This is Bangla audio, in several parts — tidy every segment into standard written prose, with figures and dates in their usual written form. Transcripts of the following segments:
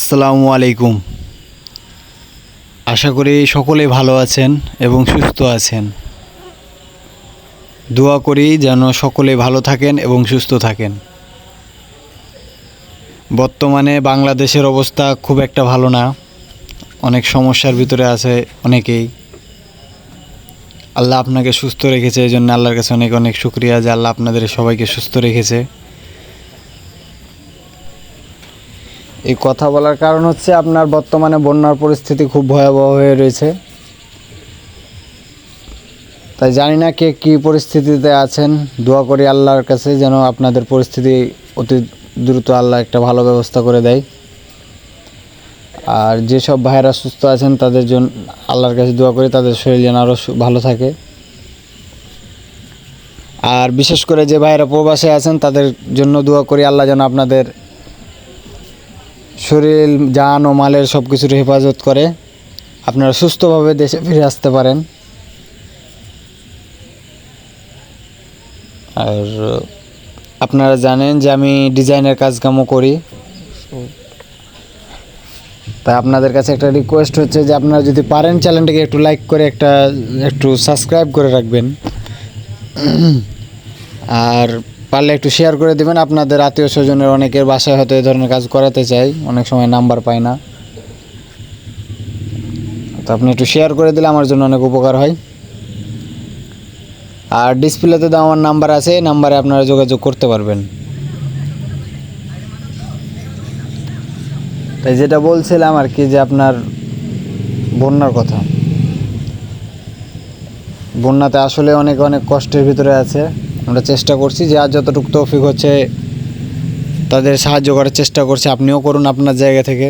আসসালামু আলাইকুম। আশা করি সকলেই ভালো আছেন এবং সুস্থ আছেন। দোয়া করি যেন সকলে ভালো থাকেন এবং সুস্থ থাকেন। বর্তমানে বাংলাদেশের অবস্থা খুব একটা ভালো না, অনেক সমস্যার ভিতরে আছে অনেকেই। আল্লাহ আপনাকে সুস্থ রেখেছে, এই জন্য আল্লাহর কাছে অনেক অনেক শুকরিয়া যে আল্লাহ আপনাদের সবাইকে সুস্থ রেখেছে। এই কথা বলার কারণ হচ্ছে আপনার বর্তমানে বন্যার পরিস্থিতি খুব ভয়াবহ হয়ে রয়েছে। তাই জানি না কে কী পরিস্থিতিতে আছেন, দোয়া করি আল্লাহর কাছে যেন আপনাদের পরিস্থিতি অতি দ্রুত আল্লাহ একটা ভালো ব্যবস্থা করে দেয়। আর যেসব ভাইয়েরা সুস্থ আছেন তাদের জন্য আল্লাহর কাছে দোয়া করি তাদের শরীর যেন আরও ভালো থাকে। আর বিশেষ করে যে ভাইয়েরা প্রবাসে আছেন তাদের জন্য দোয়া করি আল্লাহ যেন আপনাদের শরীর জান ও মালের সব কিছুর হেফাজত করে, আপনারা সুস্থভাবে দেশে ফিরে আসতে পারেন। আর আপনারা জানেন যে আমি ডিজাইনের কাজকামও করি, তাই আপনাদের কাছে একটা রিকোয়েস্ট হচ্ছে যে আপনারা যদি পারেন চ্যানেলটাকে একটু লাইক করে একটু সাবস্ক্রাইব করে রাখবেন, আর পারলে একটু শেয়ার করে দেবেন। আপনাদের আত্মীয় স্বজনের অনেকের বাসায় হয়তো এই ধরনের কাজ করাতে চাই, অনেক সময় নাম্বার পায় না, তো আপনি একটু শেয়ার করে দিলে আমার জন্য অনেক উপকার হয়। আর ডিসপ্লেতে তো আমার নাম্বার আছে, এই নাম্বারে আপনারা যোগাযোগ করতে পারবেন। তাই যেটা বলছিলাম আর কি, যে আপনার বন্যার কথা, বন্যাতে আসলে অনেক অনেক কষ্টের ভিতরে আছে। আমরা চেষ্টা করছি যে আর যতটুকু তৌফিক হচ্ছে তাদের সাহায্য করার চেষ্টা করছি, আপনিও করুন আপনার জায়গা থেকে।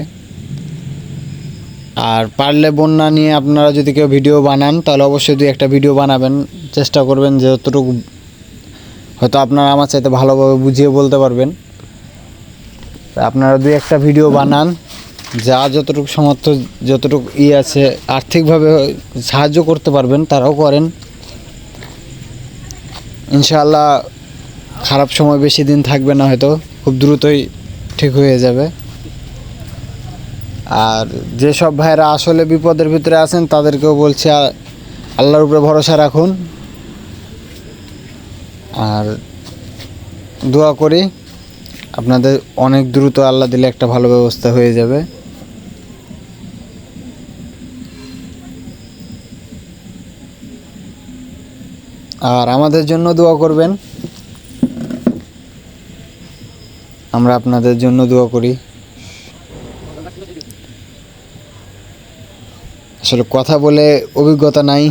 আর পারলে বন্যা নিয়ে আপনারা যদি কেউ ভিডিও বানান তাহলে অবশ্যই দুই একটা ভিডিও বানাবেন, চেষ্টা করবেন যে যতটুকু হয়তো আপনারা আমার চাইতে ভালোভাবে বুঝিয়ে বলতে পারবেন। আপনারা দুই একটা ভিডিও বানান, যা যতটুকু সামর্থ্য যতটুকু আছে আর্থিকভাবে সাহায্য করতে পারবেন তারাও করেন। ইনশাআল্লাহ খারাপ সময় বেশি দিন থাকবে না, হয়তো খুব দ্রুতই ঠিক হয়ে যাবে। আর যেসব ভাইরা আসলে বিপদের ভিতরে আছেন তাদেরকেও বলছি আল্লাহর উপরে ভরসা রাখুন, আর দোয়া করি আপনাদের অনেক দ্রুত আল্লাহ দিলে একটা ভালো ব্যবস্থা হয়ে যাবে। আর আমাদের জন্য দোয়া করবেন, আমরা আপনাদের জন্য দোয়া করি। আসলে কথা বলে অভিজ্ঞতা নাই,